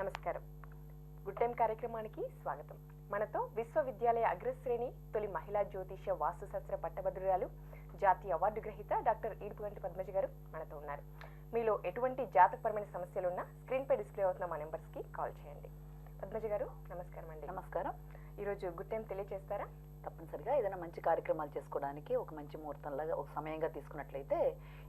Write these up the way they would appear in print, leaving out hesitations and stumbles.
నమస్కారం. Good time కార్యక్రమానికి స్వాగతం. మనతో విశ్వవిద్యాలయ అగ్రశ్రేణి తొలి మహిళా జ్యోతిష వాస్తుశాస్త్ర పట్టభద్రురాలు, జాతీయ అవార్డు గ్రహీత డాక్టర్ ఈడుపుగంటి పద్మజ గారు మనతో ఉన్నారు. మీలో ఎటువంటి జాతకపరమైన సమస్యలున్నా స్క్రీన్పై డిస్ప్లే అవుతున్న మా నెంబర్స్కి కాల్ చేయండి. పద్మజ గారు నమస్కారం అండి. నమస్కారం. ఈరోజు గుడ్ టైం తెలియజేస్తారా? తప్పనిసరిగా ఏదైనా మంచి కార్యక్రమాలు చేసుకోవడానికి ఒక మంచి ముహూర్తంలాగా ఒక సమయంగా తీసుకున్నట్లయితే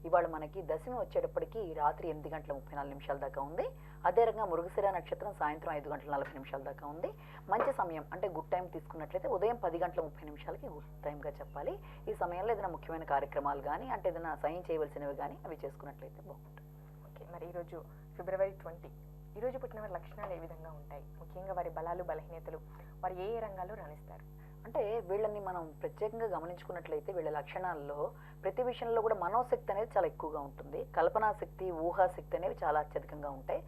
ఇవాళ మనకి దశమి వచ్చేటప్పటికి రాత్రి 8:34 దాకా ఉంది. అదే రకంగా మృగశిర నక్షత్రం సాయంత్రం 5:40 దాకా ఉంది. మంచి సమయం అంటే గుడ్ టైం తీసుకున్నట్లయితే ఉదయం 10:30 గుడ్ టైంగా చెప్పాలి. ఈ సమయంలో ఏదైనా ముఖ్యమైన కార్యక్రమాలు కానీ అంటే ఏదైనా సైన్ చేయవలసినవి కానీ అవి చేసుకున్నట్లయితే బాగుంటుంది. ఓకే, మరి ఈరోజు ఫిబ్రవరి 20 ఈరోజు పుట్టిన వారి లక్షణాలు ఏ విధంగా ఉంటాయి? ముఖ్యంగా వారి బలాలు బలహీనతలు, వారు ఏ రంగాల్లో రాణిస్తారు? అంటే వీళ్ళని మనం ప్రత్యేకంగా గమనించుకున్నట్లయితే వీళ్ళ లక్షణాల్లో ప్రతి విషయంలో కూడా మనోశక్తి అనేది చాలా ఎక్కువగా ఉంటుంది. కల్పనా శక్తి, ఊహాశక్తి అనేవి చాలా అత్యధికంగా ఉంటాయి.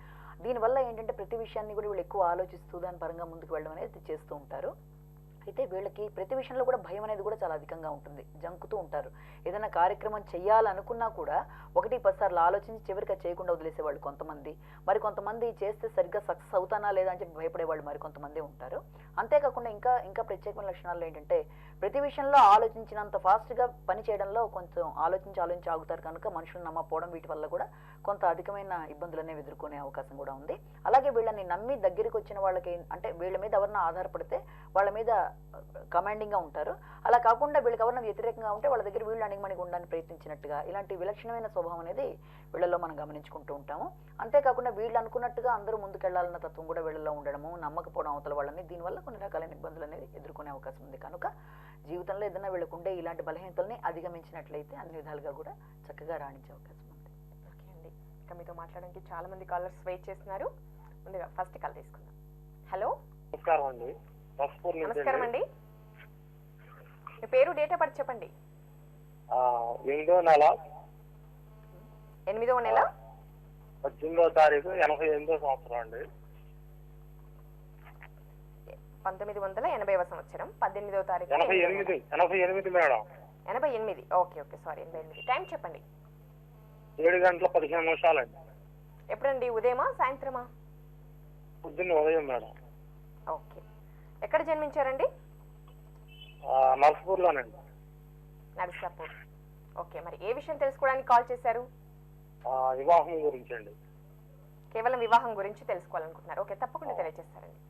దీనివల్ల ఏంటంటే ప్రతి విషయాన్ని కూడా వీళ్ళు ఎక్కువ ఆలోచిస్తూ దాని పరంగా ముందుకు వెళ్ళడం అనేది చేస్తూ ఉంటారు. అయితే వీళ్ళకి ప్రతి విషయంలో కూడా భయం అనేది కూడా చాలా అధికంగా ఉంటుంది. జంకుతూ ఉంటారు. ఏదైనా కార్యక్రమం చేయాలనుకున్నా కూడా 1-10 సార్లు ఆలోచించి చివరిగా చేయకుండా వదిలేసేవాళ్ళు కొంతమంది. మరి కొంతమంది చేస్తే సరిగ్గా సక్సెస్ అవుతానా లేదా అని చెప్పి భయపడేవాళ్ళు మరి కొంతమంది ఉంటారు. అంతేకాకుండా ఇంకా ప్రత్యేకమైన లక్షణాలు ఏంటంటే ప్రతి విషయంలో ఆలోచించినంత ఫాస్ట్గా పని చేయడంలో కొంచెం ఆలోచించి ఆగుతారు. కనుక మనుషులు నమ్మకపోవడం వీటి వల్ల కూడా కొంత అధికమైన ఇబ్బందులు అనేవి ఎదుర్కొనే అవకాశం కూడా ఉంది. అలాగే వీళ్ళని నమ్మి దగ్గరికి వచ్చిన వాళ్ళకి అంటే వీళ్ళ మీద ఎవరన్నా ఆధారపడితే వాళ్ళ మీద కమాండింగ్గా ఉంటారు. అలా కాకుండా వీళ్ళకి ఎవరైనా వ్యతిరేకంగా ఉంటే వాళ్ళ దగ్గర వీళ్ళు అణిగిమణిగి ఉండడానికి ప్రయత్నించినట్టుగా ఇలాంటి విలక్షణమైన స్వభావం అనేది వీళ్ళలో మనం గమనించుకుంటూ ఉంటాము. అంతేకాకుండా వీళ్ళు అనుకున్నట్టుగా అందరూ ముందుకెళ్లాలన్న తత్వం కూడా వీళ్ళలో ఉండడము, నమ్మకపోవడం అవతల వాళ్ళని, దీనివల్ల కొన్ని రకాలైన ఇబ్బందులు అనేది ఎదుర్కొనే అవకాశం ఉంది. కనుక జీవితంలో ఏదైనా వీళ్ళకు ఉండే ఇలాంటి బలహీనతల్ని అధిగమించినట్లయితే అన్ని విధాలుగా కూడా చక్కగా రాణించే అవకాశం ఉంది. ఓకే అండి, ఇక మీతో మాట్లాడడానికి చాలా మంది కాలర్స్ వెయిట్ చేస్తున్నారు. ముందుగా ఫస్ట్ కాల్ తీసుకుందాం. హలో, నమస్కారం అండి. నమస్కారం అండి. మీ పేరు, డేట్ ఆఫ్ బర్త్ చెప్పండి. 8వ నెల 8వ నెల 18వ తారీఖు 88వ సంవత్సరం అండి. 1980వ సంవత్సరం 18వ తారీఖు 88 మేడం. 88. Okay sorry, 88. టైం చెప్పండి. 7:15 అండి. ఎప్పుడండి? ఉదయమా సాయంత్రమా? పొద్దున్న ఉదయం మేడం. ఓకే, ఎక్కడ జన్మించారండి? నర్సపూర్లోనండి. నర్సాపూర్. ఓకే, మరి ఏ విషయం తెలుసుకోవడానికి కాల్ చేశారు? వివాహం గురించి అండి. కేవలం వివాహం గురించి తెలుసుకోవాలనుకుంటున్నారు. ఓకే, తప్పకుండా తెలియజేస్తారండి.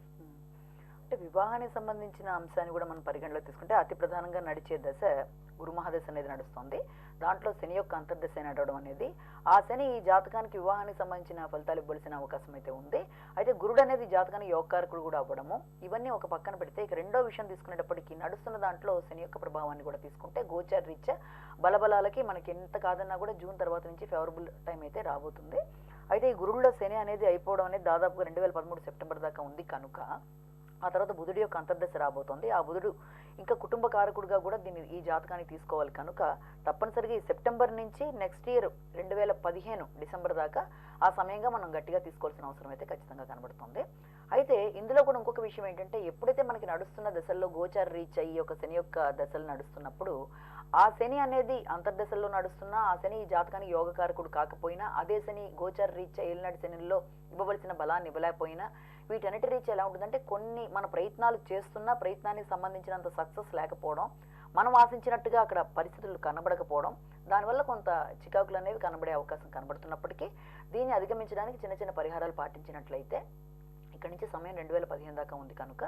అంటే వివాహానికి సంబంధించిన అంశాన్ని కూడా మనం పరిగణలో తీసుకుంటే అతి ప్రధానంగా నడిచే దశ గురు మహాదశ అనేది నడుస్తుంది. దాంట్లో శని యొక్క అంతర్దశ నడవడం అనేది, ఆ శని ఈ జాతకానికి వివాహానికి సంబంధించిన ఫలితాలు ఇవ్వాల్సిన అవకాశం అయితే ఉంది. అయితే గురుడు అనేది జాతకానికి యోగకారకుడు కూడా అవ్వడము, ఇవన్నీ ఒక పక్కన పెడితే ఇక రెండో విషయం తీసుకునేటప్పటికీ నడుస్తున్న దాంట్లో శని యొక్క ప్రభావాన్ని కూడా తీసుకుంటే గోచార రీత్యా బలబలాలకి మనకి ఎంత కాదన్నా కూడా జూన్ తర్వాత నుంచి ఫేవరబుల్ టైం అయితే రాబోతుంది. అయితే ఈ గురువులో శని అనేది అయిపోవడం అనేది దాదాపుగా 2013 సెప్టెంబర్ దాకా ఉంది. కనుక ఆ తర్వాత బుధుడి యొక్క అంతర్దశ రాబోతోంది. ఆ బుధుడు ఇంకా కుటుంబ కారకుడిగా కూడా ఈ జాతకాన్ని తీసుకోవాలి. కనుక తప్పనిసరిగా ఈ సెప్టెంబర్ నుంచి నెక్స్ట్ ఇయర్ 2015 డిసెంబర్ దాకా ఆ సమయంగా మనం గట్టిగా తీసుకోవాల్సిన అవసరం అయితే ఖచ్చితంగా కనబడుతుంది. అయితే ఇందులో కూడా ఇంకొక విషయం ఏంటంటే ఎప్పుడైతే మనకి నడుస్తున్న దశల్లో గోచార రీచ్ అయ్యి ఒక శని యొక్క దశలు నడుస్తున్నప్పుడు ఆ శని అనేది అంతర్దశల్లో నడుస్తున్నా ఆ శని ఈ జాతకానికి యోగకారకుడు కాకపోయినా, అదే శని గోచార రీచ్ ఏలినాటి శనిలో ఇవ్వవలసిన బలాన్ని ఇవ్వలేకపోయినా, వీటన్నిటి రీచ్ ఎలా ఉంటుందంటే కొన్ని మన ప్రయత్నాలు చేస్తున్నా ప్రయత్నానికి సంబంధించినంత సక్సెస్ లేకపోవడం, మనం ఆశించినట్టుగా అక్కడ పరిస్థితులు కనబడకపోవడం, దానివల్ల కొంత చికాకులు అనేవి కనబడే అవకాశం కనబడుతున్నప్పటికీ దీన్ని అధిగమించడానికి చిన్న చిన్న పరిహారాలు పాటించినట్లయితే ఇక్కడి నుంచి సమయం 2015 దాకా ఉంది. కనుక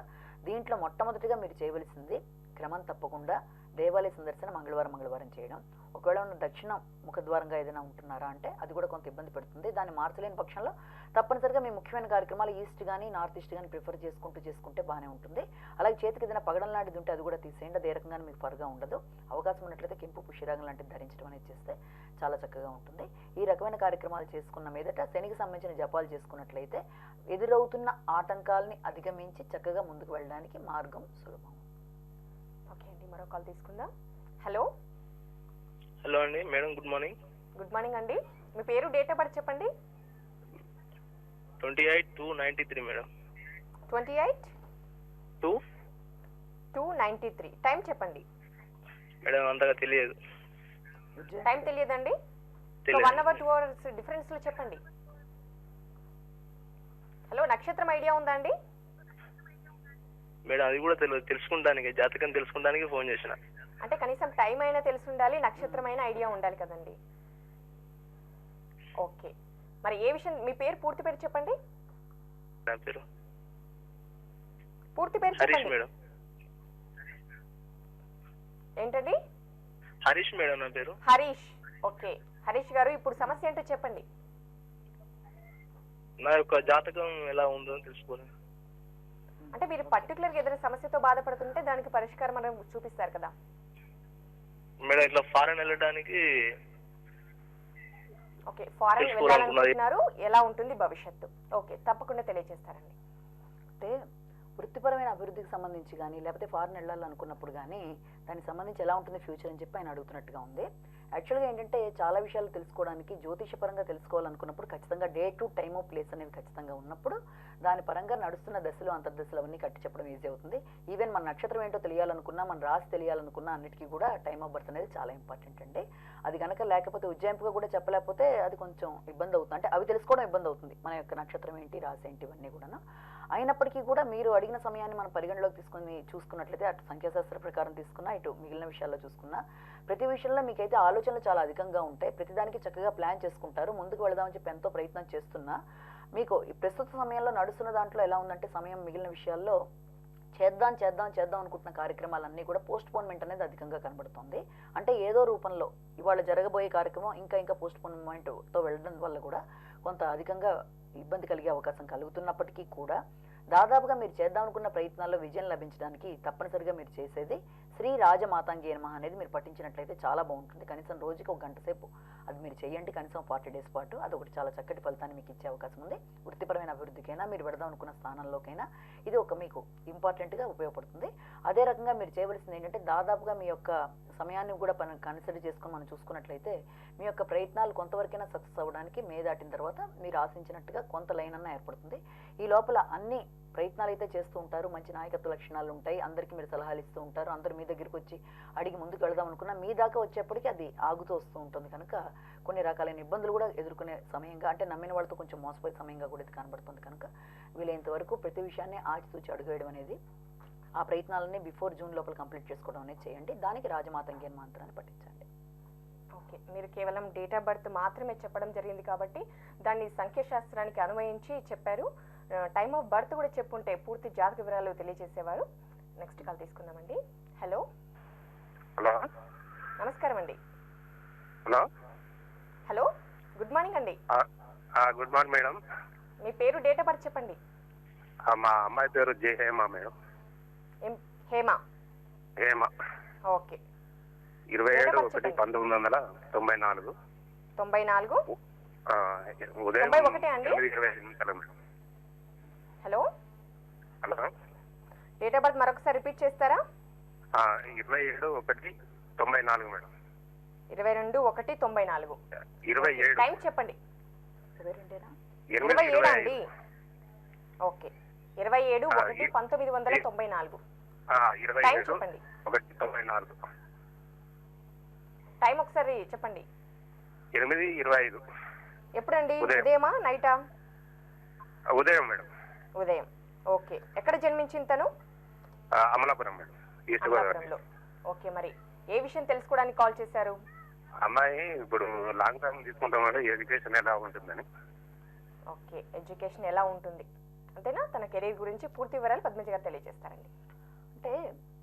దీంట్లో మొట్టమొదటిగా మీరు చేయవలసింది క్రమం తప్పకుండా దేవాలయ సందర్శన మంగళవారం చేయడం. ఒకవేళ దక్షిణ ముఖద్వారంగా ఏదైనా ఉంటున్నారా అంటే అది కూడా కొంత ఇబ్బంది పెడుతుంది. దాన్ని మార్చలేని పక్షంలో తప్పనిసరిగా మీ ముఖ్యమైన కార్యక్రమాలు ఈస్ట్ కానీ నార్త్ ఈస్ట్ కానీ ప్రిఫర్ చేసుకుంటే బాగానే ఉంటుంది. అలాగే చేతికి ఏదైనా పగడం లాంటిది ఉంటే అది కూడా తీసేయండి. అది ఏ రకంగా మీకు పరుగా ఉండదు. అవకాశం ఉన్నట్లయితే కెంపు పుష్యరాగం లాంటిది ధరించడం అనేది చేస్తే చాలా చక్కగా ఉంటుంది. ఈ రకమైన కార్యక్రమాలు చేసుకున్న మీదట శనికి సంబంధించిన జపాలు చేసుకున్నట్లయితే ఎదురవుతున్న ఆటంకాలని అధిగమించి చక్కగా ముందుకు వెళ్ళడానికి మార్గం సులభం. ఓకే అండి, మరో కాల్ తీసుకుందాం. హలో హలో అండి madam, good morning. Good morning అండి. మీ పేరు, డేట్ ఆఫ్ బర్త్ చెప్పండి. 28/2/93 మేడం. 28/2/93. టైం చెప్పండి. మేడం అంతగా తెలియదు. టైం తెలియదండి. 1 hour 2 hours డిఫరెన్స్ లో చెప్పండి. హలో, నక్షత్రం ఐడియా ఉందా అండి? మేడం అది కూడా తెలుసుకుంటానికి, జాతకం తెలుసుకుంటానికి ఫోన్ చేసిన. అంటే కనీసం టైం అయినా తెలిసి ఉండాలి, నక్షత్రం అయినా ఐడియా ఉండాలి కదండి. ఓకే, మరి ఏ విషయం, మీ పేరు, పూర్తి పేరు చెప్పండి. నా పేరు పూర్తి పేరు హరీష్ చెప్పండి. మేడం. ఏంటండి? హరీష్ మేడం నా పేరు. హరీష్. ఓకే హరీష్ గారు, ఇప్పుడు సమస్య ఏంటో చెప్పండి. నా యొక్క జాతకం ఎలా ఉందో తెలుసుకోవాలి. అంటే మీరు పర్టికులర్ గా ఏదైనా సమస్యతో బాధపడుతుంటే దానికి పరిష్కారం మనం చూపిస్తారు కదా మేడం. ఇట్లా ఫారెన్ వెళ్ళడానికి. ఓకే, ఫారెన్ వెళ్ళాలనుకుంటున్నారు, ఎలా ఉంటుంది భవిష్యత్తు? ఓకే, తప్పకుండా తెలియజేస్తారండి. అంటే వృత్తిపరమైన అభివృద్ధికి సంబంధించి కానీ లేకపోతే ఫారెన్ వెళ్ళాలనుకున్నప్పుడు కానీ దానికి సంబంధించి ఎలా ఉంటుంది ఫ్యూచర్ అని చెప్పి ఆయన అడుగుతున్నట్టుగా ఉంది. యాక్చువల్గా ఏంటంటే చాలా విషయాలు తెలుసుకోవడానికి జ్యోతిషపరంగా తెలుసుకోవాలనుకున్నప్పుడు ఖచ్చితంగా డే టు టైమ్ ప్లేస్ అనేది ఖచ్చితంగా ఉన్నప్పుడు దాని పరంగా నడుస్తున్న దశలు అంతర్దశలు అవన్నీ కట్టి చెప్పడం ఈజీ అవుతుంది. ఈవెన్ మన నక్షత్రం ఏంటో తెలియాలనుకున్నా, మన రాశి తెలియాలనుకున్నా అన్నిటికీ కూడా టైమ్ ఆఫ్ బర్త్ అనేది చాలా ఇంపార్టెంట్ అండి. అది కనుక లేకపోతే ఉజ్జాయింపుగా కూడా చెప్పలేకపోతే అది కొంచెం ఇబ్బంది అవుతుంది. అంటే అవి తెలుసుకోవడం ఇబ్బంది అవుతుంది, మన యొక్క నక్షత్రం ఏంటి, రాశి ఏంటి, ఇవన్నీ కూడా. అయినప్పటికీ కూడా మీరు అడిగిన సమయాన్ని మనం పరిగణలోకి తీసుకొని చూసుకున్నట్లయితే అటు సంఖ్యాశాస్త్ర ప్రకారం తీసుకున్నా, ఇటు మిగిలిన విషయాల్లో చూసుకున్నా ప్రతి విషయంలో మీకైతే ఆలోచనలు చాలా అధికంగా ఉంటాయి. ప్రతిదానికి చక్కగా ప్లాన్ చేసుకుంటారు. ముందుకు వెళదామని చెప్పి ఎంతో ప్రయత్నం చేస్తున్నా మీకు ఈ ప్రస్తుత సమయంలో నడుస్తున్న దాంట్లో ఎలా ఉందంటే సమయం మిగిలిన విషయాల్లో చేద్దాం అనుకుంటున్న కార్యక్రమాలన్నీ కూడా పోస్ట్ పోన్మెంట్ అనేది అధికంగా కనబడుతుంది. అంటే ఏదో రూపంలో ఇవాళ జరగబోయే కార్యక్రమం ఇంకా పోస్ట్ పోన్మెంట్తో వెళ్ళడం వల్ల కూడా కొంత అధికంగా ఇబ్బంది కలిగే అవకాశం కలుగుతున్నప్పటికీ కూడా దాదాపుగా మీరు చేద్దాం అనుకున్న ప్రయత్నాల్లో విజయం లభించడానికి తప్పనిసరిగా మీరు చేసేది శ్రీ రాజమాతాంగి నమః అనేది మీరు పఠించినట్లయితే చాలా బాగుంటుంది. కనీసం రోజుకి ఒక గంట సేపు అది మీరు చేయండి, కనీసం 40 days పాటు. అదొకటి చాలా చక్కటి ఫలితాన్ని మీకు ఇచ్చే అవకాశం ఉంది. వృత్తిపరమైన అభివృద్ధికైనా మీరు పెడదాం అనుకున్న స్థానంలోకైనా ఇది ఒక మీకు ఇంపార్టెంట్గా ఉపయోగపడుతుంది. అదే రకంగా మీరు చేయవలసింది ఏంటంటే దాదాపుగా మీ యొక్క సమయాన్ని కూడా కన్సిడర్ చేసుకొని మనం చూసుకున్నట్లయితే మీ యొక్క ప్రయత్నాలు కొంతవరకైనా సక్సెస్ అవ్వడానికి మే దాటిన తర్వాత మీరు ఆశించినట్టుగా కొంత లైన్ అన్న ఏర్పడుతుంది. ఈ లోపల అన్ని ప్రయత్నాలు అయితే చేస్తూ ఉంటారు, మంచి నాయకత్వ లక్షణాలు ఉంటాయి, అందరికీ మీరు సలహాలు ఇస్తూ ఉంటారు, అందరు మీ దగ్గరికి వచ్చి అడిగి ముందుకు వెళదాం అనుకున్నా మీ దాకా వచ్చేప్పటికీ అది ఆగుతూ వస్తూ ఉంటుంది. కనుక కొన్ని రకాలైన ఇబ్బందులు కూడా ఎదుర్కొనే సమయంగా, అంటే నమ్మిన వాళ్ళతో కొంచెం మోసపోయే సమయంగా కూడా ఇది కనబడుతుంది. కనుక వీలైనంత వరకు ప్రతి విషయాన్ని ఆచితూచి అడుగేయడం అనేది, ఆ ప్రయత్నాలని బిఫోర్ జూన్ లోపల కంప్లీట్ చేసుకోవడం అనేది చేయండి. దానికి రాజమాతంగి మంత్రాన్ని పఠించండి. ఓకే, మీరు కేవలం డేట్ ఆఫ్ బర్త్ మాత్రమే చెప్పడం జరిగింది కాబట్టి దాన్ని సంఖ్యాశాస్త్రానికి అనువయించి చెప్పారు. టైమ్ ఆఫ్ బర్త్ కూడా చెప్పుంటే పూర్తి జాతక వివరాలు తెలియజేసేవారు. నెక్స్ట్ కాల్ తీసుకుందామండి. హలో హలో నమస్కారం అండి. హలో హలో గుడ్ మార్నింగ్ అండి. Good morning madam. మీ పేరు, డేట్ ఆఫ్ బర్త్ చెప్పండి. మా అమ్మాయి పేరు J Hema madam. Hema. Hema. Okay. 27/1/1994. 94 ఉదయం 91 అండి. 8:25 madam. Hello hello date of birth మరొకసారి రిపీట్ చేస్తారా? 27/1/94 మేడం. 22/1/94. 27. టైం చెప్పండి. 27 అండి. ఓకే, 27/1/1994. టైం చెప్పండి. 27/1/94. టైం ఒకసారి చెప్పండి. 8:25. ఎప్పుడండి? ఉదయమా నైటా? ఉదయం మేడం. ఉదయం. ఓకే, ఎక్కడ జన్మించింది తను? అమలాపురం మేడం, ఈస్ట్ అమలాపురంలో. ఓకే, మరి ఏ విషయం తెలుసుకోవడానికి కాల్ చేశారు? అమ్మాయి ఇప్పుడు లాంగ్ టర్మ్ తీసుకుంటామంటే ఎడ్యుకేషన్ ఎలా ఉంటుందని. ఓకే, ఎడ్యుకేషన్ ఎలా ఉంటుంది అంతేనా? తన కెరీర్ గురించి పూర్తి వివరాలు పద్మజ గారు తెలియజేస్తారండి. అంటే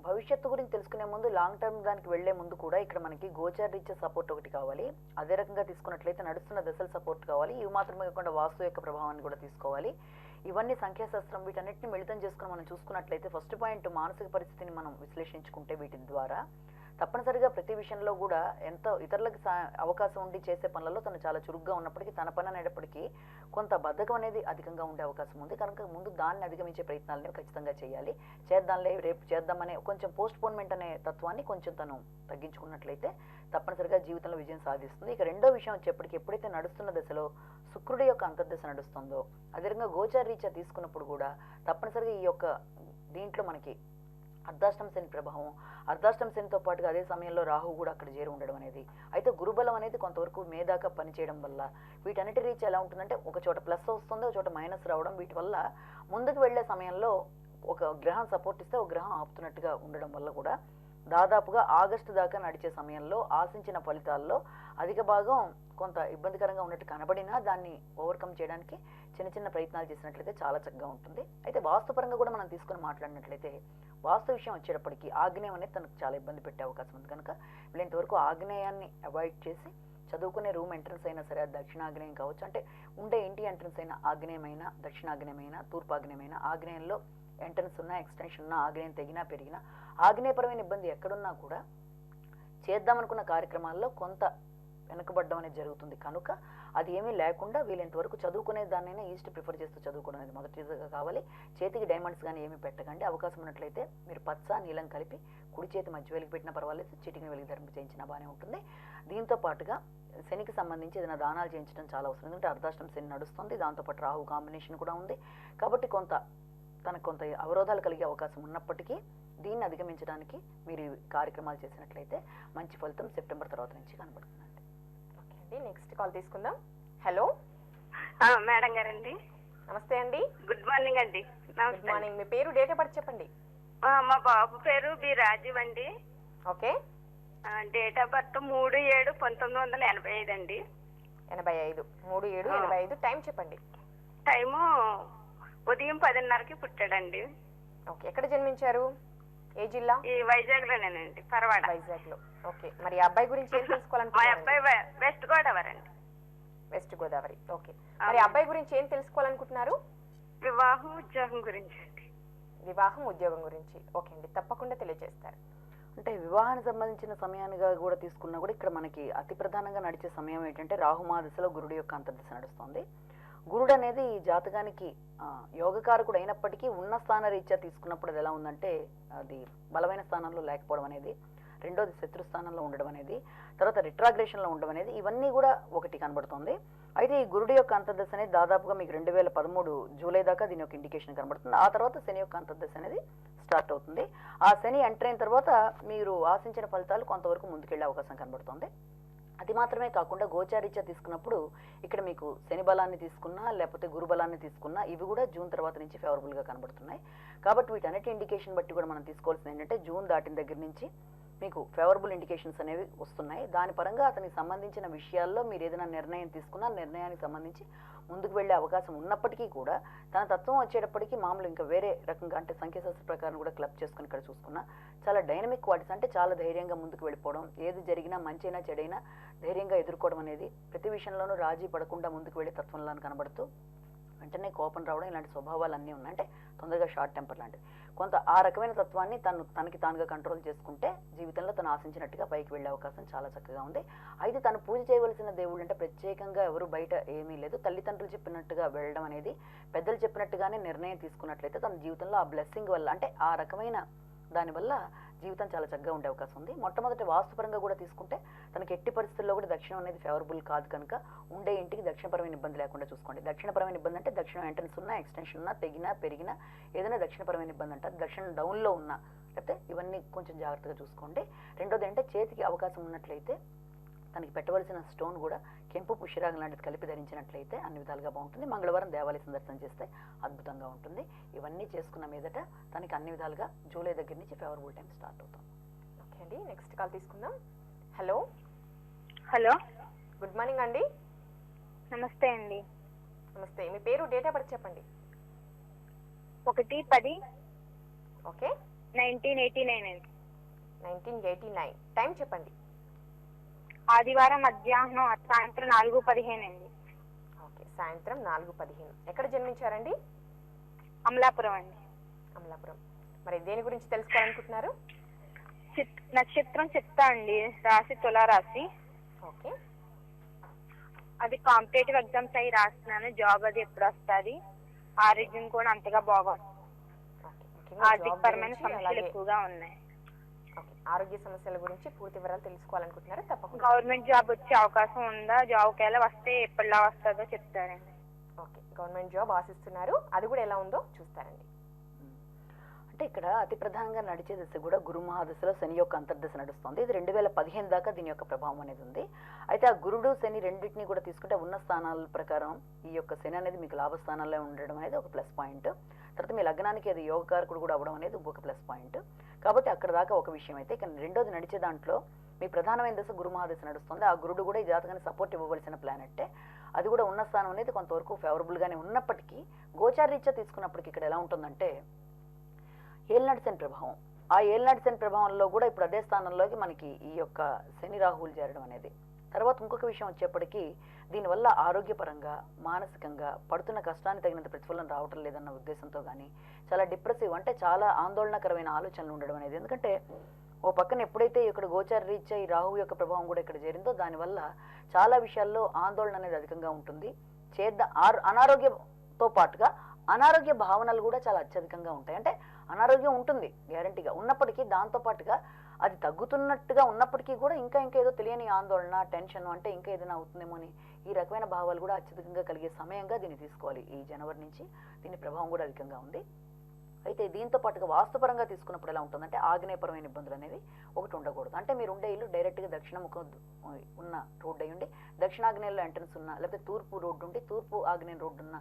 భవిష్యత్తు గురించి తెలుసుకునే ముందు లాంగ్ టర్మ్ దానికి వెళ్లే ముందు కూడా ఇక్కడ మనకి గోచార రీత్యా సపోర్ట్ ఒకటి కావాలి. అదే రకంగా తీసుకున్నట్లయితే నడుస్తున్న దశల సపోర్ట్ కావాలి. ఇవి మాత్రమే కాకుండా వాస్తు యొక్క ప్రభావాన్ని కూడా తీసుకోవాలి. ఇవన్నీ సంఖ్యాశాస్త్రం వీటన్నిటిని మిళితం చేసుకుని మనం చూసుకున్నట్లయితే ఫస్ట్ పాయింట్ మానసిక పరిస్థితిని మనం విశ్లేషించుకుంటే వీటి ద్వారా తప్పనిసరిగా ప్రతి విషయంలో కూడా ఎంతో ఇతరులకు అవకాశం ఉండి చేసే పనులలో తను చాలా చురుగ్గా ఉన్నప్పటికీ తన పని అనేటప్పటికీ కొంత బద్ధకం అనేది అధికంగా ఉండే అవకాశం ఉంది. కనుక ముందు దాన్ని అధిగమించే ప్రయత్నాలని ఖచ్చితంగా చేయాలి. చేద్దాంలే రేపు చేద్దామనే కొంచెం పోస్ట్ పోన్మెంట్ అనే తత్వాన్ని కొంచెం తను తగ్గించుకున్నట్లయితే తప్పనిసరిగా జీవితంలో విజయం సాధిస్తుంది. ఇక రెండో విషయం వచ్చేప్పటికి ఎప్పుడైతే నడుస్తున్న దశలో శుక్రుడి యొక్క అంతర్దశ నడుస్తుందో అదేవిధంగా గోచార రీత్యా తీసుకున్నప్పుడు కూడా తప్పనిసరిగా ఈ యొక్క దీంట్లో మనకి అర్ధాష్టమ శని ప్రభావం, అర్ధాష్టమ శనితో పాటుగా అదే సమయంలో రాహు కూడా అక్కడ చేరి ఉండడం అనేది. అయితే గురుబలం అనేది కొంతవరకు మేదాకా పనిచేయడం వల్ల వీటన్నిటి రీచ్ ఎలా ఉంటుందంటే ఒక చోట ప్లస్ వస్తుంది, ఒక చోట మైనస్ రావడం. వీటి వల్ల ముందుకు వెళ్లే సమయంలో ఒక గ్రహం సపోర్ట్ ఇస్తే ఒక గ్రహం ఆపుతున్నట్టుగా ఉండడం వల్ల కూడా దాదాపుగా ఆగస్టు దాకా నడిచే సమయంలో ఆశించిన ఫలితాల్లో అధిక భాగం కొంత ఇబ్బందికరంగా ఉన్నట్టు కనబడినా దాన్ని ఓవర్కమ్ చేయడానికి చిన్న చిన్న ప్రయత్నాలు చేసినట్లయితే చాలా చక్కగా ఉంటుంది. అయితే వాస్తుపరంగా కూడా మనం తీసుకొని మాట్లాడినట్లయితే వాస్తు విషయం వచ్చేటప్పటికి ఆగ్నేయం అనేది తనకు చాలా ఇబ్బంది పెట్టే అవకాశం ఉంది. కనుక వీళ్ళంతవరకు ఆగ్నేయాన్ని అవాయిడ్ చేసి చదువుకునే రూమ్ ఎంట్రన్స్ అయినా సరే అది దక్షిణాగ్నేయం కావచ్చు, అంటే ఉండే ఇంటి ఎంట్రన్స్ అయినా ఆగ్నేయమైన, దక్షిణాగ్నేయమైన, తూర్పాగ్నేయమైన, ఆగ్నేయంలో ఎంట్రన్స్ ఉన్నా, ఎక్స్టెన్షన్ ఉన్నా, ఆగ్నేయం తెగినా పెరిగినా, ఆగ్నేయపరమైన ఇబ్బంది ఎక్కడున్నా కూడా చేద్దామనుకున్న కార్యక్రమాల్లో కొంత వెనుకబడ్డం అనేది జరుగుతుంది. కనుక అది ఏమీ లేకుండా వీలైనంతవరకు చదువుకునే దాన్నైనా ఈస్ట్ ప్రిఫర్ చేస్తూ చదువుకోవడం అనేది మొదటిగా కావాలి. చేతికి డైమండ్స్ కానీ ఏమీ పెట్టకండి. అవకాశం ఉన్నట్లయితే మీరు పచ్చ నీలం కలిపి కుడి చేతి మధ్య వెలికి పెట్టినా పర్వాలేదు, చిటికిన వెలికి ధర్మ చేయించినా బాగానే ఉంటుంది. దీంతో పాటుగా శనికి సంబంధించి ఏదైనా దానాలు చేయించడం చాలా అవసరం. ఎందుకంటే అర్ధాష్టం శని నడుస్తుంది, దాంతోపాటు రాహు కాంబినేషన్ కూడా ఉంది. కాబట్టి తనకు కొంత అవరోధాలు కలిగే అవకాశం ఉన్నప్పటికీ దీన్ని అధిగమించడానికి మీరు కార్యక్రమాలు చేసినట్లయితే మంచి ఫలితం సెప్టెంబర్ తర్వాత నుంచి కనబడుతుందండి. ఓకే అండి, నెక్స్ట్ కాల్ తీసుకుందాం. హలో మేడం గారండి, నమస్తే అండి. గుడ్ మార్నింగ్ అండి. Good morning. మీ పేరు, డేట్ ఆఫ్ బర్త్ చెప్పండి. మా బాబు పేరు బి రాజీవ్ అండి. ఓకే. డేట్ ఆఫ్ బర్త్ 3/7/1985 అండి. 85, 3/7/85. టైం చెప్పండి. టైము ఉదయం 10:30కి పుట్టాడండి. ఓకే. ఎక్కడ జన్మించారు? ఏ జిల్లా? ఈ వైజాగ్ లోనేనండి, పరవాడ. వైజాగ్ లో. ఓకే. మరి అబ్బాయి గురించి ఏం మా తెలుసుకోవాలనుకుంటున్నారు? అబ్బాయి వెస్ట్ గోదావరి అండి. వెస్ట్ గోదావరి. ఓకే. మరి అబ్బాయి గురించి ఏం తెలుసుకోవాలనుకుంటున్నారు? వివాహం, ఉద్యోగం గురించి అండి. వివాహం, ఉద్యోగం గురించి. ఓకే అండి, తప్పకుండా తెలియజేస్తారు. అంటే వివాహానికి సంబంధించిన సమయానిగా కూడా తీసుకున్నా కూడా ఇక్కడ మనకి అతి ప్రధానంగా నడిచే సమయం ఏంటంటే రాహుమా దశలో గురుడు యొక్క అంతర్దశ నడుస్తుంది. గురుడు అనేది ఈ జాతకానికి యోగకారకుడు అయినప్పటికీ ఉన్న స్థాన రీత్యా తీసుకున్నప్పుడు అది ఎలా ఉందంటే అది బలమైన స్థానంలో లేకపోవడం అనేది, రెండోది శత్రు స్థానంలో ఉండడం అనేది, తర్వాత రిట్రాగ్రేషన్లో ఉండడం అనేది, ఇవన్నీ కూడా ఒకటి కనబడుతుంది. అయితే ఈ గురుడు యొక్క అంతర్దశ అనేది దాదాపుగా మీకు 2013 జూలై దాకా దీని యొక్క ఇండికేషన్ కనబడుతుంది. ఆ తర్వాత శని యొక్క అంతర్దశ అనేది స్టార్ట్ అవుతుంది. ఆ శని ఎంటర్ అయిన తర్వాత మీరు ఆశించిన ఫలితాలు కొంతవరకు ముందుకెళ్లే అవకాశం కనబడుతుంది. అది మాత్రమే కాకుండా గోచారీత్యా తీసుకున్నప్పుడు ఇక్కడ మీకు శని బలాన్ని తీసుకున్నా లేకపోతే గురు బలాన్ని తీసుకున్నా ఇవి కూడా జూన్ తర్వాత నుంచి ఫేవరబుల్గా కనబడుతున్నాయి. కాబట్టి వీటన్నిటి ఇండికేషన్ బట్టి కూడా మనం తీసుకోవాల్సింది ఏంటంటే జూన్ దాటిన దగ్గర నుంచి మీకు ఫేవరబుల్ ఇండికేషన్స్ అనేవి వస్తున్నాయి. దాని పరంగా అతనికి సంబంధించిన విషయాల్లో మీరు ఏదైనా నిర్ణయం తీసుకున్నా నిర్ణయానికి సంబంధించి ముందుకు వెళ్ళే అవకాశం ఉన్నప్పటికీ కూడా తన తత్వం వచ్చేటప్పటికి మామూలు ఇంకా వేరే రకంగా అంటే సంఖ్యాశాస్త్ర ప్రకారం కూడా క్లబ్ చేసుకుని ఇక్కడ చూసుకున్నా చాలా డైనమిక్ క్వాలిటీస్, అంటే చాలా ధైర్యంగా ముందుకు వెళ్ళిపోవడం, ఏది జరిగినా మంచైనా చెడైనా ధైర్యంగా ఎదుర్కోవడం అనేది, ప్రతి విషయంలోనూ రాజీ పడకుండా ముందుకు వెళ్ళే తత్వంలో కనబడుతూ వెంటనే కోపం రావడం ఇలాంటి స్వభావాలు అన్నీ ఉన్నాయి. అంటే తొందరగా షార్ట్ టెంపర్ లాంటిది కొంత ఆ రకమైన తత్వాన్ని తనకి తానుగా కంట్రోల్ చేసుకుంటే జీవితంలో తను ఆశించినట్టుగా పైకి వెళ్ళే అవకాశం చాలా చక్కగా ఉంది. అయితే తను పూజ చేయవలసిన దేవుళ్ళు అంటే ప్రత్యేకంగా ఎవరు బయట ఏమీ లేదు. తల్లిదండ్రులు చెప్పినట్టుగా వెళ్ళడం అనేది, పెద్దలు చెప్పినట్టుగానే నిర్ణయం తీసుకున్నట్లయితే తన జీవితంలో ఆ బ్లెస్సింగ్ వల్ల అంటే ఆ రకమైన దానివల్ల జీవితం చాలా చక్కగా ఉండే అవకాశం ఉంది. మొట్టమొదటి వాస్తుపరంగా కూడా తీసుకుంటే తనకి ఎట్టి పరిస్థితుల్లో కూడా దక్షిణం అనేది ఫేవరబుల్ కాదు. కనుక ఉండే ఇంటికి దక్షిణపరమైన ఇబ్బంది లేకుండా చూసుకోండి. దక్షిణపరమైన ఇబ్బంది అంటే దక్షిణం ఎంట్రన్స్ ఉన్నా, ఎక్స్టెన్షన్ ఉన్నా, తెగినా పెరిగినా ఏదైనా దక్షిణపరమైన ఇబ్బంది అంటారు. దక్షిణం డౌన్లో ఉన్నా లేకపోతే ఇవన్నీ కొంచెం జాగ్రత్తగా చూసుకోండి. రెండోది అంటే చేతికి అవకాశం ఉన్నట్లయితే తనకి పెట్టవలసిన స్టోన్ కూడా కెంపు పుష్యరాగం లాంటిది కలిపి ధరించినట్లయితే అన్ని విధాలుగా బాగుంటుంది. మంగళవారం దేవాలయ సందర్శనం చేస్తే అద్భుతంగా ఉంటుంది. ఇవన్నీ చేసుకున్న మీదట తనకి అన్ని విధాలుగా జూలై దగ్గర నుంచి ఫేవరబుల్ టైం స్టార్ట్ అవుతుంది. ఓకే అండి, నెక్స్ట్ కాల్ తీసుకుందాం. హలో హలో, గుడ్ మార్నింగ్ అండి. నమస్తే అండి. నమస్తే. మీ పేరు, డేట్ ఆఫ్ బర్త్ చెప్పండి. 1/10 ఓకే. 1989 అండి. 1989. టైం చెప్పండి. ఆదివారం మధ్యాహ్నం సాయంత్రం 4:15 అండి. ఓకే, సాయంత్రం 4:15. ఎక్కడ జన్మించారండి? అమలాపురం అండి. అమలాపురం. మరి దేని గురించి తెలుసుకోవాలనుకుంటున్నారు? నక్షత్రం చెప్తా అండి, రాశి తులారాశి. ఓకే. అది కాంపిటేటివ్ ఎగ్జామ్స్ అవి రాస్తున్నాను. జాబ్ అది ఎప్పుడు వస్తుంది? ఆరోగ్యం కూడా అంతగా బాగోదు. ఆర్థిక పరమైన సమస్యలు ఎక్కువగా ఉన్నాయి. ఆరోగ్య సమస్యల గురించి పూర్తి వివరాలు తెలుసుకోవాలనుకుంటున్నారా? తప్పకుండా. గవర్నమెంట్ జాబ్ వచ్చే అవకాశం ఉందా? జాబ్ ఒకవేళ వస్తే ఎప్పటిలా వస్తుందో చెప్తారండి. ఓకే, గవర్నమెంట్ జాబ్ ఆశిస్తున్నారు. అది కూడా ఎలా ఉందో చూస్తారండి. అంటే అంటే ఇక్కడ అతి ప్రధానంగా నడిచే దశ కూడా గురు మహాదశలో శని యొక్క అంతర్దశ నడుస్తుంది. ఇది 2015 దాకా దీని యొక్క ప్రభావం అనేది ఉంది. అయితే ఆ గురుడు శని రెండింటిని కూడా తీసుకుంటే ఉన్న స్థానాల ప్రకారం ఈ యొక్క శని అనేది మీకు లాభస్థానాల్లో ఉండడం అనేది ఒక ప్లస్ పాయింట్. తర్వాత మీ లగ్నానికి అది యోగకారకుడు కూడా అవ్వడం అనేది ఇంకొక ప్లస్ పాయింట్. కాబట్టి అక్కడ దాకా ఒక విషయం అయితే, ఇక రెండోది నడిచే దాంట్లో మీ ప్రధానమైన దశ గురు మహాదశ నడుస్తుంది. ఆ గురుడు కూడా ఈ జాతకానికి సపోర్ట్ ఇవ్వవలసిన ప్లానెట్టే. అది కూడా ఉన్న స్థానం అనేది కొంతవరకు ఫేవరబుల్గానే ఉన్నప్పటికీ గోచారరీత్యా తీసుకున్నప్పటికీ ఇక్కడ ఎలా ఉంటుందంటే ఏలినాటి శని ప్రభావం. ఆ ఏలినాటి శని ప్రభావంలో కూడా ఇప్పుడు అదే స్థానంలోకి మనకి ఈ యొక్క శని రాహువులు చేరడం అనేది. తర్వాత ఇంకొక విషయం వచ్చేప్పటికీ దీనివల్ల ఆరోగ్యపరంగా మానసికంగా పడుతున్న కష్టానికి తగినంత ప్రతిఫలం రావటం లేదన్న ఉద్దేశంతో కానీ చాలా డిప్రెసివ్, అంటే చాలా ఆందోళనకరమైన ఆలోచనలు ఉండడం అనేది. ఎందుకంటే ఓ పక్కన ఎప్పుడైతే ఇక్కడ గోచార రీత్యా ఈ రాహువు యొక్క ప్రభావం కూడా ఇక్కడ చేరిందో దానివల్ల చాలా విషయాల్లో ఆందోళన అనేది అధికంగా ఉంటుంది. అనారోగ్యంతో పాటుగా అనారోగ్య భావనలు కూడా చాలా అత్యధికంగా ఉంటాయి. అంటే అనారోగ్యం ఉంటుంది గ్యారంటీగా, ఉన్నప్పటికీ దాంతోపాటుగా అది తగ్గుతున్నట్టుగా ఉన్నప్పటికీ కూడా ఇంకా ఏదో తెలియని ఆందోళన, టెన్షన్, అంటే ఇంకా ఏదైనా అవుతుందేమో అని ఈ రకమైన భావాలు కూడా అత్యధికంగా కలిగే సమయంగా దీన్ని తీసుకోవాలి. ఈ జనవరి నుంచి దీని ప్రభావం కూడా అధికంగా ఉంది. అయితే దీంతో పాటుగా వాస్తుపరంగా తీసుకున్నప్పుడు ఎలా ఉంటుందంటే ఆగ్నేయపరమైన ఇబ్బందులు అనేవి ఒకటి ఉండకూడదు. అంటే మీరు ఉండే ఇల్లు డైరెక్ట్గా దక్షిణముఖం ఉన్న రోడ్డు అయి ఉండి దక్షిణాగ్నేయంలో ఎంట్రన్స్ ఉన్న, లేకపోతే తూర్పు రోడ్డు ఉండి తూర్పు ఆగ్నేయ రోడ్డు ఉన్న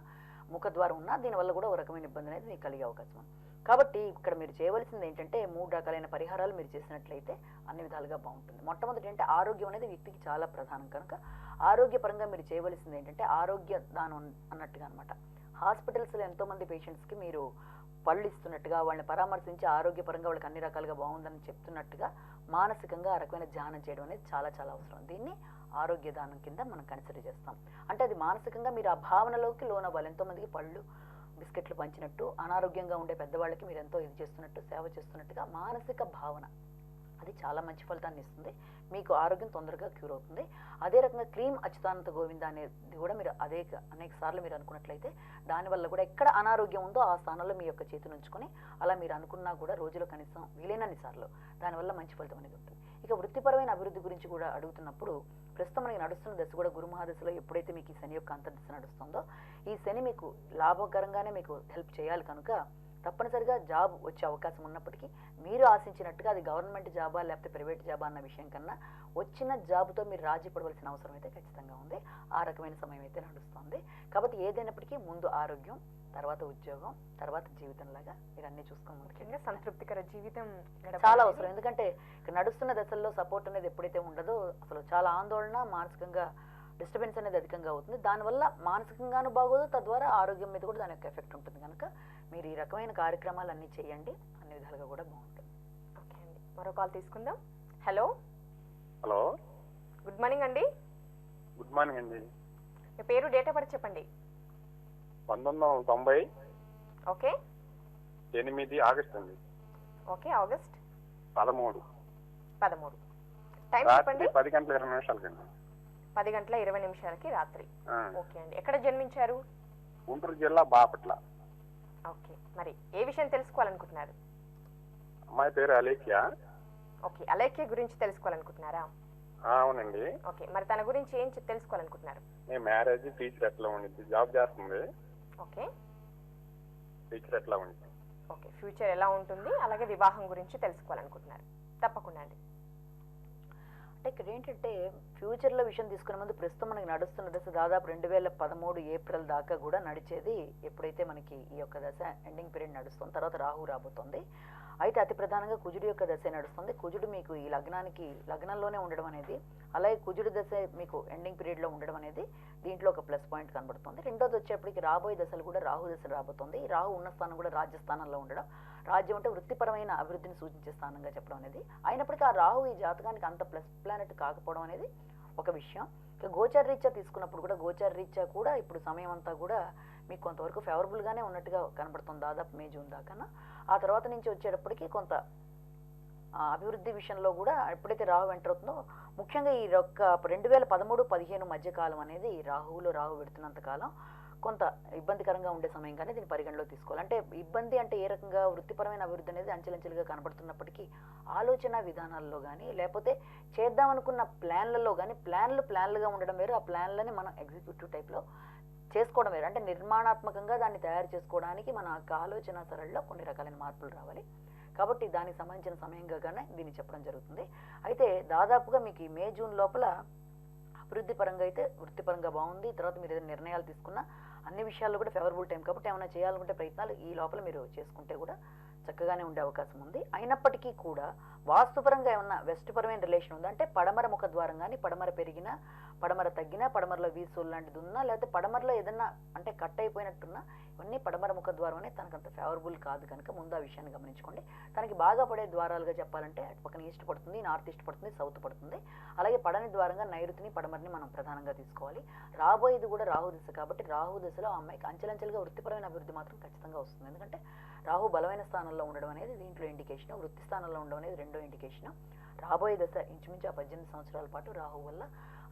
ముఖద్వారం ఉన్న, దీనివల్ల కూడా ఒక రకమైన ఇబ్బంది అనేది మీకు కలిగే అవకాశం ఉంది. కాబట్టి ఇక్కడ మీరు చేయవలసింది ఏంటంటే 3 రకాలైన పరిహారాలు మీరు చేసినట్లయితే అన్ని విధాలుగా బాగుంటుంది. మొట్టమొదటి అంటే ఆరోగ్యం అనేది వ్యక్తికి చాలా ప్రధానం కనుక ఆరోగ్యపరంగా మీరు చేయవలసింది ఏంటంటే ఆరోగ్య దానం అన్నట్టుగా అనమాట. హాస్పిటల్స్లో ఎంతోమంది పేషెంట్స్కి మీరు పళ్ళు ఇస్తున్నట్టుగా, వాళ్ళని పరామర్శించి ఆరోగ్యపరంగా వాళ్ళకి అన్ని రకాలుగా బాగుందని చెప్తున్నట్టుగా మానసికంగా ఆ రకమైన ధ్యానం చేయడం అనేది చాలా చాలా అవసరం. దీన్ని ఆరోగ్య దానం కింద మనం కన్సిడర్ చేస్తాం. అంటే అది మానసికంగా మీరు ఆ భావనలోకి లోనవ్వాలి. ఎంతోమందికి పళ్ళు బిస్కెట్లు పంచినట్టు, అనారోగ్యంగా ఉండే పెద్దవాళ్ళకి మీరు ఎంతో ఇది చేస్తున్నట్టు, సేవ చేస్తున్నట్టుగా మానసిక భావన అది చాలా మంచి ఫలితాన్ని ఇస్తుంది. మీకు ఆరోగ్యం తొందరగా క్యూర్ అవుతుంది. అదే రకంగా క్లీం అచ్యుతానంత గోవింద అనేది కూడా మీరు అనేక సార్లు మీరు అనుకున్నట్లయితే దానివల్ల కూడా ఎక్కడ అనారోగ్యం ఉందో ఆ స్థానంలో మీ యొక్క చేతిని ఉంచుకొని అలా మీరు అనుకున్నా కూడా రోజులో కనీసం వీలైనన్ని సార్లు దానివల్ల మంచి ఫలితం అనేది ఉంటుంది. ఇక వృత్తిపరమైన అభివృద్ధి గురించి కూడా అడుగుతున్నప్పుడు ప్రస్తుతం మనకి నడుస్తున్న దశ కూడా గురు మహాదశలో ఎప్పుడైతే మీకు ఈ శని యొక్క అంతర్దశ నడుస్తుందో ఈ శని మీకు లాభకరంగానే మీకు హెల్ప్ చేయాలి కనుక తప్పనిసరిగా జాబ్ వచ్చే అవకాశం ఉన్నప్పటికీ మీరు ఆశించినట్టుగా అది గవర్నమెంట్ జాబా లేకపోతే ప్రైవేట్ జాబా అన్న విషయం కన్నా వచ్చిన జాబ్తో మీరు రాజీ పడవలసిన అవసరం అయితే ఖచ్చితంగా ఉంది. ఆ రకమైన సమయం అయితే నడుస్తుంది. కాబట్టి ఏదైనప్పటికీ ముందు ఆరోగ్యం, తర్వాత ఉద్యోగం, తర్వాత జీవితం లాగా మీరు అన్ని చూసుకొని ముఖ్యంగా సంతృప్తికర జీవితం చాలా అవసరం. ఎందుకంటే ఇక్కడ నడుస్తున్న దశల్లో సపోర్ట్ అనేది ఎప్పుడైతే ఉండదో అసలు చాలా ఆందోళన, మానసికంగా డిస్టర్బెన్స్ అనేది అధికంగా అవుతుంది. దానివల్ల మానసికంగాను బాగోదు, తద్వారా ఆరోగ్యం మీద కూడా దాని యొక్క ఎఫెక్ట్ ఉంటుంది. కనుక మీరు ఈ రకమైన కార్యక్రమాలు అన్నీ చేయండి, అన్ని విధాలుగా కూడా బాగుంటుంది. ఓకే అండి, మరో కాల్ తీసుకుందాం. హలో హలో, గుడ్ మార్నింగ్ అండి. గుడ్ మార్నింగ్ అండి. మీ పేరు, డేట్ ఆఫ్ బర్త్ చెప్పండి. 1990 ఓకే 8 ఆగస్ట్ అండి. ఓకే, ఆగస్ట్ 13 టైం చెప్పండి. 10:20 10:20 రాత్రి. ఓకే అండి, ఎక్కడ జన్మించారు? గుంటూరు జిల్లా బాపట్ల. ఓకే, మరి ఏ విషయం తెలుసుకోవాలనుకుంటున్నారు? అమ్మాయి పేరు అలేఖ్య. ఓకే, అలేఖ్య గురించి తెలుసుకోవాలనుకుంటున్నారా? అవునండి. ఓకే, మరి తన గురించి ఏం తెలుసుకోవాలనుకుంటున్నారు? మ్యారేజ్, టీచర్ ఎట్లా ఉండిద్ది, జాబ్ చేస్తుంది. ఓకే, టీచర్ ఎట్లా ఉండిద్ది. ఓకే, ఫ్యూచర్ ఎలా ఉంటుంది, అలాగే వివాహం గురించి తెలుసుకోవాలనుకుంటున్నారు. తప్పకుండా అండి. అంటే ఇక్కడ ఏంటంటే ఫ్యూచర్లో విషయం తీసుకునే ముందు ప్రస్తుతం మనకి నడుస్తున్న దశ దాదాపు 2013 ఏప్రిల్ దాకా కూడా నడిచేది. ఎప్పుడైతే మనకి ఈ యొక్క దశ ఎండింగ్ పీరియడ్ నడుస్తుంది, తర్వాత రాహు రాబోతుంది. అయితే అతి ప్రధానంగా కుజుడు యొక్క దశ నడుస్తుంది. కుజుడు మీకు ఈ లగ్నంలోనే ఉండడం అనేది, అలాగే కుజుడు దశ మీకు ఎండింగ్ పీరియడ్లో ఉండడం అనేది దీంట్లో ఒక ప్లస్ పాయింట్ కనబడుతుంది. రెండోది వచ్చేప్పటికి రాబోయే దశలు కూడా రాహు దశ రాబోతుంది. ఈ రాహు ఉన్న స్థానం కూడా రాజ్యస్థానంలో ఉండడం, రాజ్యం అంటే వృత్తిపరమైన అభివృద్ధిని సూచించే స్థానంగా చెప్పడం అనేది. అయినప్పటికీ ఆ రాహు ఈ జాతకానికి అంత ప్లస్ ప్లానెట్ కాకపోవడం అనేది ఒక విషయం. ఇక గోచార రీత్యా తీసుకున్నప్పుడు కూడా గోచార రీత్యా కూడా ఇప్పుడు సమయం అంతా కూడా మీకు కొంతవరకు ఫేవరబుల్గానే ఉన్నట్టుగా కనబడుతుంది, దాదాపు మే జూన్ దాకా. ఆ తర్వాత నుంచి వచ్చేటప్పటికి కొంత అభివృద్ధి విషయంలో కూడా ఎప్పుడైతే రాహు ఎంటర్ అవుతుందో, ముఖ్యంగా ఈ 2013-15 మధ్య కాలం అనేది రాహువులో రాహు పెడుతున్నంత కాలం కొంత ఇబ్బందికరంగా ఉండే సమయంగానే దీన్ని పరిగణలో తీసుకోవాలి. అంటే ఇబ్బంది అంటే ఏ రకంగా వృత్తిపరమైన అభివృద్ధి అనేది అంచెలంచెలుగా కనబడుతున్నప్పటికీ ఆలోచన విధానాల్లో కానీ లేకపోతే చేద్దామనుకున్న ప్లాన్లలో కానీ ప్లాన్లుగా ఉండడం వేరు, ఆ ప్లాన్లని మనం ఎగ్జిక్యూటివ్ టైప్లో చేసుకోవడం వేరు. అంటే నిర్మాణాత్మకంగా దాన్ని తయారు చేసుకోవడానికి మన ఆలోచన సరళిలో కొన్ని రకాలైన మార్పులు రావాలి. కాబట్టి దానికి సంబంధించిన సమయంగానే దీన్ని చెప్పడం జరుగుతుంది. అయితే దాదాపుగా మీకు ఈ మే జూన్ లోపల అభివృద్ధి పరంగా అయితే వృత్తిపరంగా బాగుంది. తర్వాత మీరు ఏదైనా నిర్ణయాలు తీసుకున్న అన్ని విషయాల్లో కూడా ఫేవరబుల్ టైం. కాబట్టి ఏమైనా చేయాలనుకుంటే ప్రయత్నాలు ఈ లోపల మీరు చేసుకుంటే కూడా చక్కగానే ఉండే అవకాశం ఉంది. అయినప్పటికీ కూడా వాస్తుపరంగా ఏమన్నా వెస్ట్పరమైన రిలేషన్ ఉందా అంటే పడమర ముఖ ద్వారం కానీ పడమర పెరిగినా పడమర తగ్గినా పడమరలో వీసోల్ లాంటిది ఉన్నా లేకపోతే పడమరలో ఏదన్నా అంటే కట్ అయిపోయినట్టున్నా ఇవన్నీ పడమర ముఖ ద్వారం అనేది తనకంత ఫేవరబుల్ కాదు కనుక ముందు ఆ విషయాన్ని గమనించుకోండి. తనకి బాగా పడే ద్వారాలుగా చెప్పాలంటే అటు పక్కన ఈస్ట్ పడుతుంది, నార్త్ ఈస్ట్ పడుతుంది, సౌత్ పడుతుంది. అలాగే పడని ద్వారంగా నైరుతిని పడమరని మనం ప్రధానంగా తీసుకోవాలి. రాబోయేది కూడా రాహు దశ కాబట్టి రాహు దశలో ఆ అమ్మాయికి అంచెలంచెలుగా వృత్తిపరమైన అభివృద్ధి మాత్రం ఖచ్చితంగా వస్తుంది. ఎందుకంటే రాహు బలమైన స్థానంలో ఉండడం అనేది దీంట్లో ఇండికేషన్, వృత్తి స్థానంలో ఉండడం అనేది రెండో ఇండికేషన్. రాబోయే దశ ఇంచుమించు ఆ 18 సంవత్సరాల పాటు రాహు వల్ల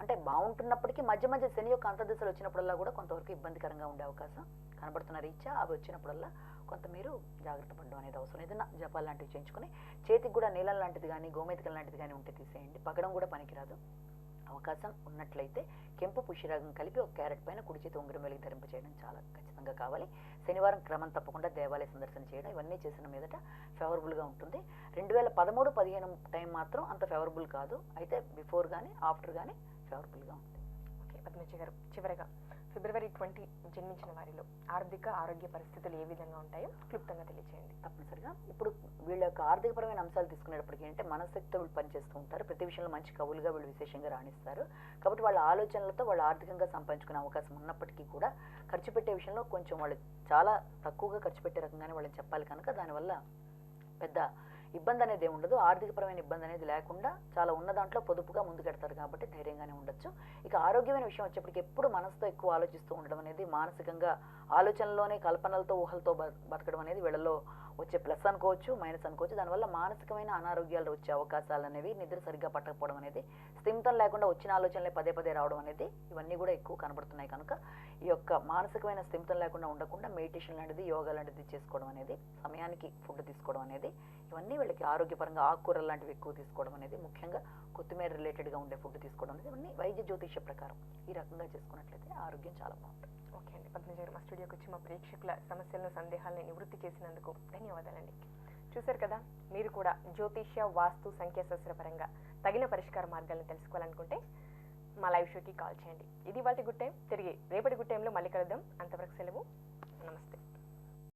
అంటే బాగుంటున్నప్పటికీ మధ్య మధ్య శని యొక్క అంతర్దశలు వచ్చినప్పుడల్లా కూడా కొంతవరకు ఇబ్బందికరంగా ఉండే అవకాశం కనబడుతున్న రీత్యా అవి వచ్చినప్పుడల్లా కొంత మీరు జాగ్రత్త పడడం అనేది అవసరం. ఏదైనా జపాలు లాంటివి చేయించుకొని చేతికి కూడా నీళ్ళం లాంటిది కానీ గోమేతికం లాంటిది కానీ ఉంటే తీసేయండి. పగడం కూడా పనికిరాదు. అవకాశం ఉన్నట్లయితే కెంపు పుష్యరాగం కలిపి ఒక క్యారెట్ పైన కుడి చేతి ఉంగరం వెలిగి ధరింప చేయడం చాలా ఖచ్చితంగా కావాలి. శనివారం క్రమం తప్పకుండా దేవాలయ సందర్శన చేయడం ఇవన్నీ చేసిన మీదట ఫేవరబుల్గా ఉంటుంది. 2013-15 టైం మాత్రం అంత ఫేవరబుల్ కాదు. అయితే బిఫోర్ కానీ ఆఫ్టర్ కానీ ఫేవరబుల్గా ఉంటుంది. ఓకే పద్మజ గారు, చివరగా ఫిబ్రవరి 20 జన్మించిన వారిలో ఆర్థిక ఆరోగ్య పరిస్థితులు ఏ విధంగా ఉంటాయో క్లుప్తంగా తెలియజేయండి. తప్పనిసరిగా ఇప్పుడు వీళ్ళ యొక్క ఆర్థికపరమైన అంశాలు తీసుకునేటప్పటికీ అంటే మనశక్తితో వీళ్ళు పనిచేస్తూ ఉంటారు. ప్రతి విషయంలో మంచి కవులుగా వీళ్ళు విశేషంగా రాణిస్తారు. కాబట్టి వాళ్ళ ఆలోచనలతో వాళ్ళు ఆర్థికంగా సంపాదించుకునే అవకాశం ఉన్నప్పటికీ కూడా ఖర్చు పెట్టే విషయంలో కొంచెం వాళ్ళు చాలా తక్కువగా ఖర్చు పెట్టే రకంగానే వాళ్ళని చెప్పాలి కనుక దానివల్ల పెద్ద ఇబ్బంది అనేది ఉండదు. ఆర్థికపరమైన ఇబ్బంది అనేది లేకుండా చాలా ఉన్న దాంట్లో పొదుపుగా ముందుకెడతారు కాబట్టి ధైర్యంగానే ఉండొచ్చు. ఇక ఆరోగ్యమైన విషయం వచ్చేప్పటికి ఎప్పుడు మనసుతో ఎక్కువ ఆలోచిస్తూ ఉండడం అనేది మానసికంగా ఆలోచనలోనే కల్పనలతో ఊహలతో బతకడం అనేది వీళ్ళలో వచ్చే ప్లస్ అనుకోవచ్చు, మైనస్ అనుకోవచ్చు. దానివల్ల మానసికమైన అనారోగ్యాలు వచ్చే అవకాశాలు అనేవి నిద్ర సరిగ్గా పట్టకపోవడం అనేది, స్థిమితం లేకుండా వచ్చిన ఆలోచనలే పదే పదే రావడం అనేది ఇవన్నీ కూడా ఎక్కువ కనబడుతున్నాయి. కనుక ఈ యొక్క మానసికమైన స్థిమితం లేకుండా ఉండకుండా మెడిటేషన్ లాంటిది యోగా లాంటిది చేసుకోవడం అనేది, సమయానికి ఫుడ్ తీసుకోవడం అనేది, ఇవన్నీ వీళ్ళకి ఆరోగ్యపరంగా ఆకుకూరలు లాంటివి ఎక్కువ తీసుకోవడం అనేది, ముఖ్యంగా కొత్తిమీర రిలేటెడ్గా ఉండే ఫుడ్ తీసుకోవడం అనేది ఇవన్నీ వైద్య జ్యోతిష్య ప్రకారం ఈ రకంగా చేసుకున్నట్లయితే ఆరోగ్యం చాలా బాగుంటుంది. ఓకే అండి, పద్మజ గారు మా స్టూడియోకి వచ్చి మా ప్రేక్షకుల సమస్యలను సందేహాలను నివృత్తి చేసినందుకు ధన్యవాదాలండి. చూశారు కదా, మీరు కూడా జ్యోతిష్య వాస్తు సంఖ్యాశాస్త్ర పరంగా తగిన పరిష్కార మార్గాలను తెలుసుకోవాలనుకుంటే మా లైవ్ షోకి కాల్ చేయండి. ఇది వాటి గుడ్ టైం. తిరిగి రేపటి గుడ్ టైంలో మళ్ళీ కలుద్దాం. అంతవరకు సెలవు. నమస్తే.